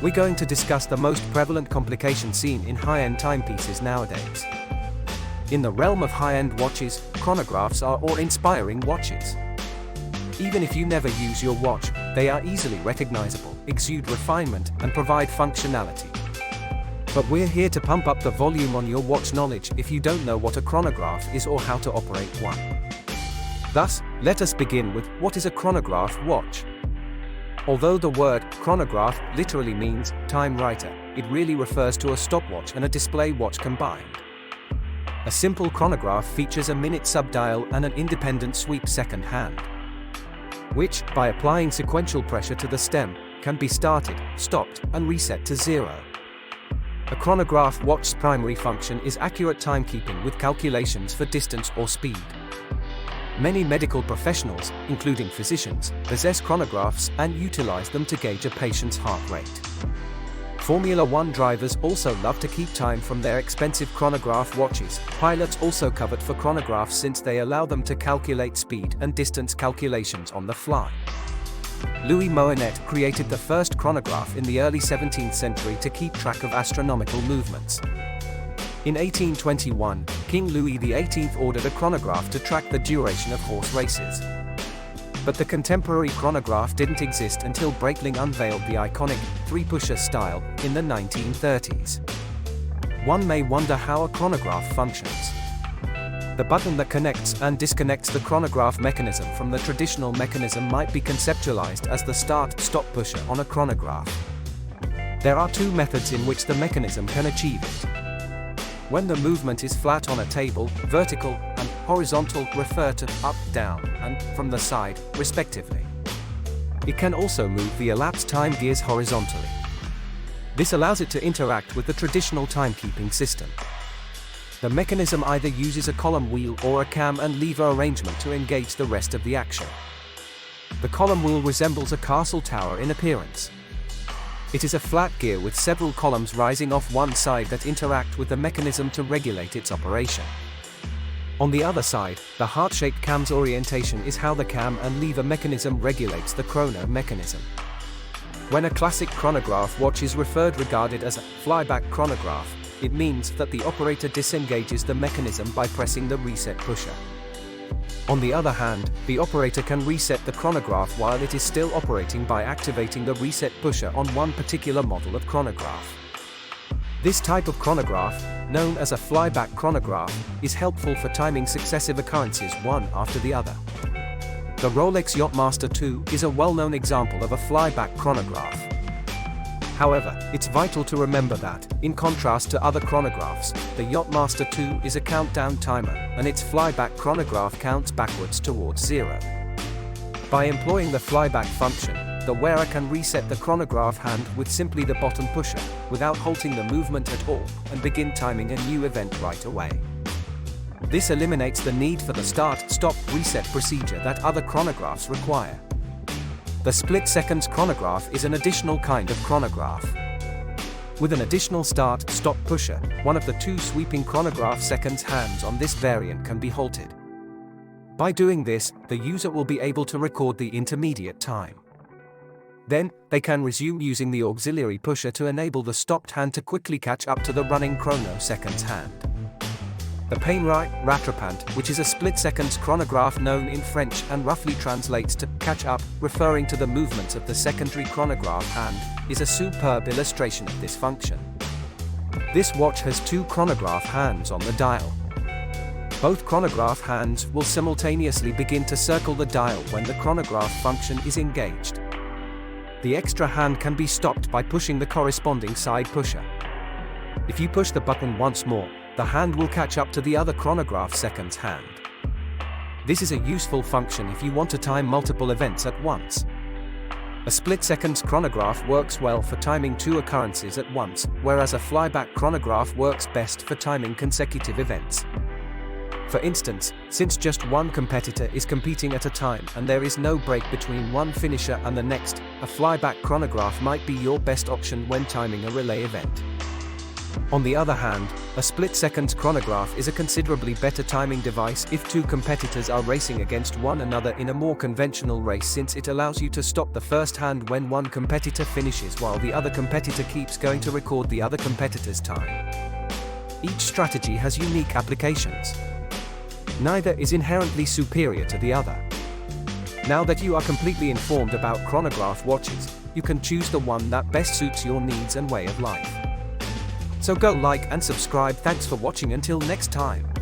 we're going to discuss the most prevalent complication seen in high-end timepieces nowadays. In the realm of high-end watches, chronographs are awe-inspiring watches. Even if you never use your watch, they are easily recognizable, exude refinement, and provide functionality. But we're here to pump up the volume on your watch knowledge if you don't know what a chronograph is or how to operate one. Thus, let us begin with what is a chronograph watch. Although the word chronograph literally means time writer, it really refers to a stopwatch and a display watch combined. A simple chronograph features a minute subdial and an independent sweep second hand, which, by applying sequential pressure to the stem, can be started, stopped, and reset to zero. A chronograph watch's primary function is accurate timekeeping with calculations for distance or speed. Many medical professionals, including physicians, possess chronographs and utilize them to gauge a patient's heart rate. Formula One drivers also love to keep time from their expensive chronograph watches. Pilots also covet for chronographs since they allow them to calculate speed and distance calculations on the fly. Louis Moinet created the first chronograph in the early 17th century to keep track of astronomical movements. In 1821, King Louis XVIII ordered a chronograph to track the duration of horse races. But the contemporary chronograph didn't exist until Breitling unveiled the iconic three-pusher style in the 1930s. One may wonder how a chronograph functions. The button that connects and disconnects the chronograph mechanism from the traditional mechanism might be conceptualized as the start-stop pusher on a chronograph. There are two methods in which the mechanism can achieve it. When the movement is flat on a table, vertical and horizontal refer to up, down, and from the side, respectively. It can also move the elapsed time gears horizontally. This allows it to interact with the traditional timekeeping system. The mechanism either uses a column wheel or a cam and lever arrangement to engage the rest of the action. The column wheel resembles a castle tower in appearance. It is a flat gear with several columns rising off one side that interact with the mechanism to regulate its operation. On the other side, the heart-shaped cam's orientation is how the cam and lever mechanism regulates the chrono mechanism. When a classic chronograph watch is regarded as a flyback chronograph, it means that the operator disengages the mechanism by pressing the reset pusher. On the other hand, the operator can reset the chronograph while it is still operating by activating the reset pusher on one particular model of chronograph. This type of chronograph, known as a flyback chronograph, is helpful for timing successive occurrences one after the other. The Rolex Yachtmaster II is a well-known example of a flyback chronograph. However, it's vital to remember that, in contrast to other chronographs, the Yachtmaster II is a countdown timer, and its flyback chronograph counts backwards towards zero. By employing the flyback function, the wearer can reset the chronograph hand with simply the bottom pusher, without halting the movement at all, and begin timing a new event right away. This eliminates the need for the start-stop reset procedure that other chronographs require. The split-seconds chronograph is an additional kind of chronograph. With an additional start-stop pusher, one of the two sweeping chronograph seconds hands on this variant can be halted. By doing this, the user will be able to record the intermediate time. Then, they can resume using the auxiliary pusher to enable the stopped hand to quickly catch up to the running chrono seconds hand. The Painewright Rattrapant, which is a split-seconds chronograph known in French and roughly translates to catch up, referring to the movements of the secondary chronograph hand, is a superb illustration of this function. This watch has two chronograph hands on the dial. Both chronograph hands will simultaneously begin to circle the dial when the chronograph function is engaged. The extra hand can be stopped by pushing the corresponding side pusher. If you push the button once more, the hand will catch up to the other chronograph seconds hand. This is a useful function if you want to time multiple events at once. A split-seconds chronograph works well for timing two occurrences at once, whereas a flyback chronograph works best for timing consecutive events. For instance, since just one competitor is competing at a time and there is no break between one finisher and the next, a flyback chronograph might be your best option when timing a relay event. On the other hand, a split-second chronograph is a considerably better timing device if two competitors are racing against one another in a more conventional race, since it allows you to stop the first hand when one competitor finishes while the other competitor keeps going to record the other competitor's time. Each strategy has unique applications. Neither is inherently superior to the other. Now that you are completely informed about chronograph watches, you can choose the one that best suits your needs and way of life. So go like and subscribe. Thanks for watching. Until next time.